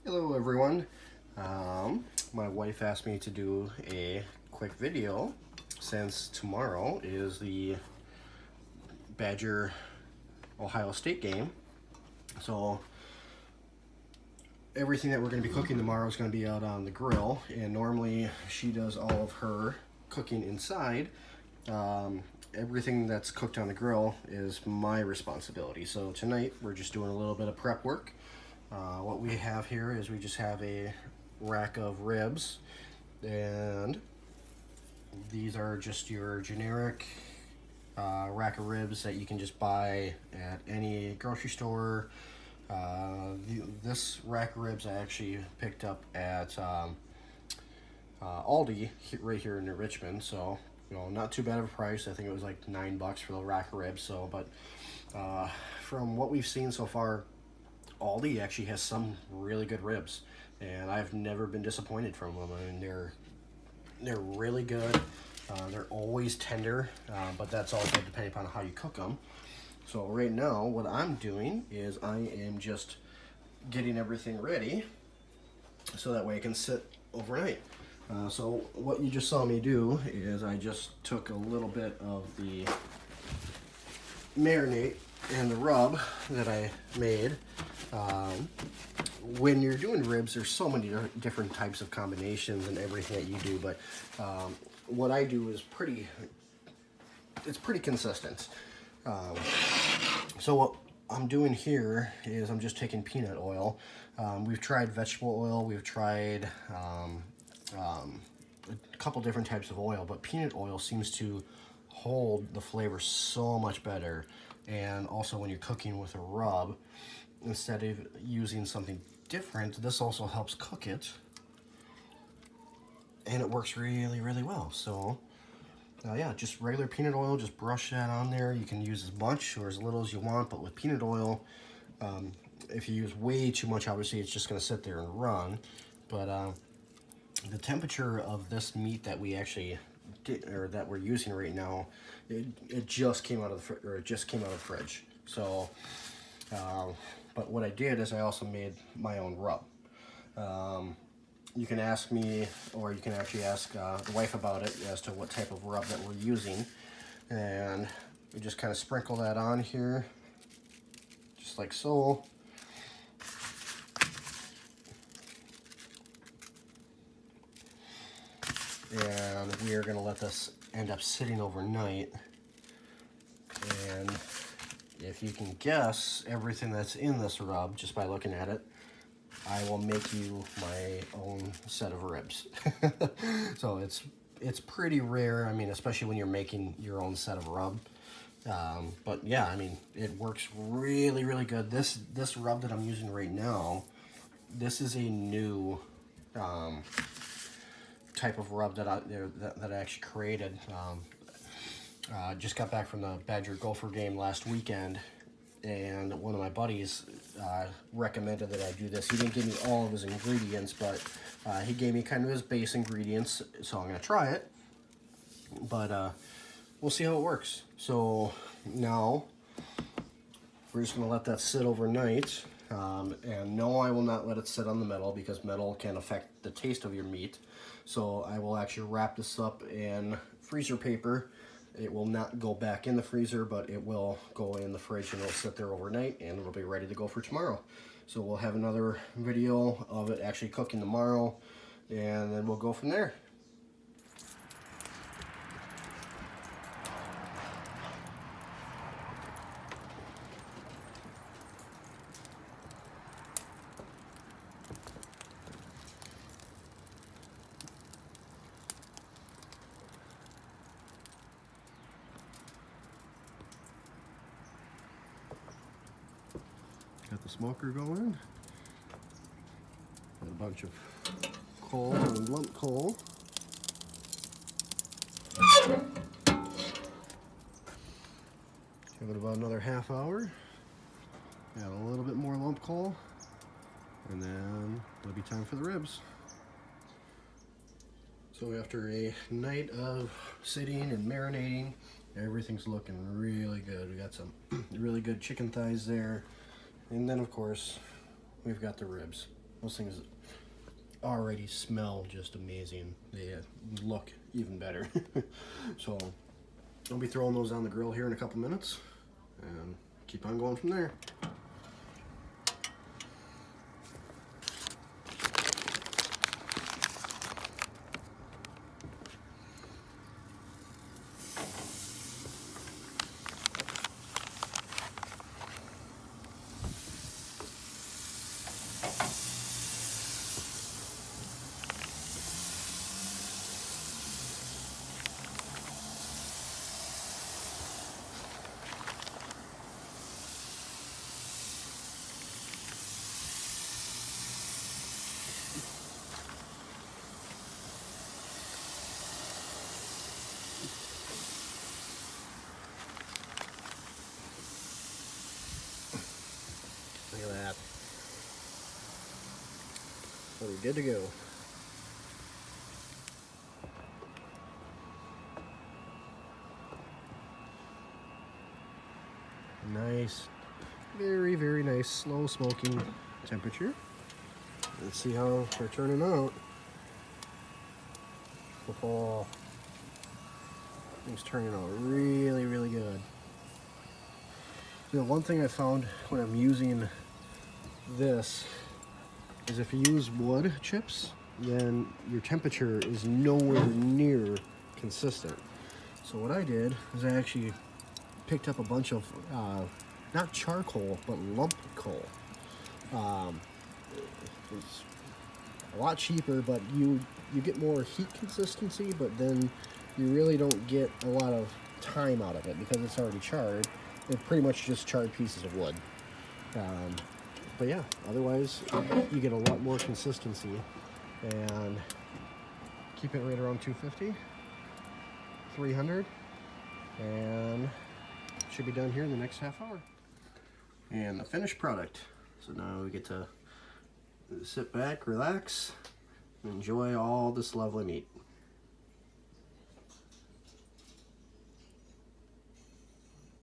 Hello everyone. My wife asked me to do a quick video since tomorrow is the Badger Ohio State game. So everything that we're going to be cooking tomorrow is going to be out on the grill, and normally she does all of her cooking inside. Everything that's cooked on the grill is my responsibility. So tonight we're just doing a little bit of prep work. What we have here is we just have a rack of ribs, and these are just your generic rack of ribs that you can just buy at any grocery store. This rack of ribs I actually picked up at Aldi right here in Richmond, so not too bad of a price. I think it was like $9 for the rack of ribs. So, but from what we've seen so far, Aldi actually has some really good ribs, and I've never been disappointed from them. I mean, they're really good. They're always tender, but that's also depending upon how you cook them. So right now, what I'm doing is I am just getting everything ready so that way I can sit overnight. So what you just saw me do is I just took a little bit of the marinade and the rub that I made. When you're doing ribs, there's so many different types of combinations and everything that you do, but what I do is pretty consistent. So what I'm doing here is I'm just taking peanut oil. We've tried vegetable oil, we've tried a couple different types of oil, but peanut oil seems to hold the flavor so much better. And also when you're cooking with a rub, instead of using something different, this also helps cook it, and it works really, really well. So yeah, just regular peanut oil, just brush that on there. You can use as much or as little as you want, but with peanut oil, if you use way too much, obviously it's just going to sit there and run. But the temperature of this meat that we actually did, or that we're using right now, it just came out of the fridge. So but what I did is I also made my own rub. You can ask me, or you can actually ask the wife about it as to what type of rub that we're using. And we just kind of sprinkle that on here, just like so. And we are going to let this end up sitting overnight. And if you can guess everything that's in this rub just by looking at it, I will make you my own set of ribs. So it's pretty rare, I mean, especially when you're making your own set of rub. But yeah, I mean, it works really, really good. This rub that I'm using right now, this is a new type of rub that I actually created. Just got back from the Badger Gopher game last weekend, and one of my buddies recommended that I do this. He didn't give me all of his ingredients, but he gave me kind of his base ingredients, so I'm going to try it. But we'll see how it works. So now we're just going to let that sit overnight. And no, I will not let it sit on the metal, because metal can affect the taste of your meat. So I will actually wrap this up in freezer paper. It will not go back in the freezer, but it will go in the fridge, and it'll sit there overnight, and it'll be ready to go for tomorrow. So we'll have another video of it actually cooking tomorrow, and then we'll go from there. Got the smoker going. Got a bunch of coal and lump coal. Give it about another half hour. Add a little bit more lump coal, and then it'll be time for the ribs. So after a night of sitting and marinating, everything's looking really good. We got some really good chicken thighs there. And then of course, we've got the ribs. Those things already smell just amazing. They look even better. So I'll be throwing those on the grill here in a couple minutes and keep on going from there. Look at that. So we're good to go. Nice, very, very nice, slow smoking temperature. Let's see how they're turning out. Oh, things turning out really, really good. You know, one thing I found when I'm using this is if you use wood chips, then your temperature is nowhere near consistent. So what I did is I actually picked up a bunch of not charcoal but lump coal. It's a lot cheaper, but you get more heat consistency, but then you really don't get a lot of time out of it because it's already charred. They're pretty much just charred pieces of wood. But yeah, otherwise you get a lot more consistency, and keep it right around 250, 300, and should be done here in the next half hour. And the finished product. So now we get to sit back, relax, and enjoy all this lovely meat.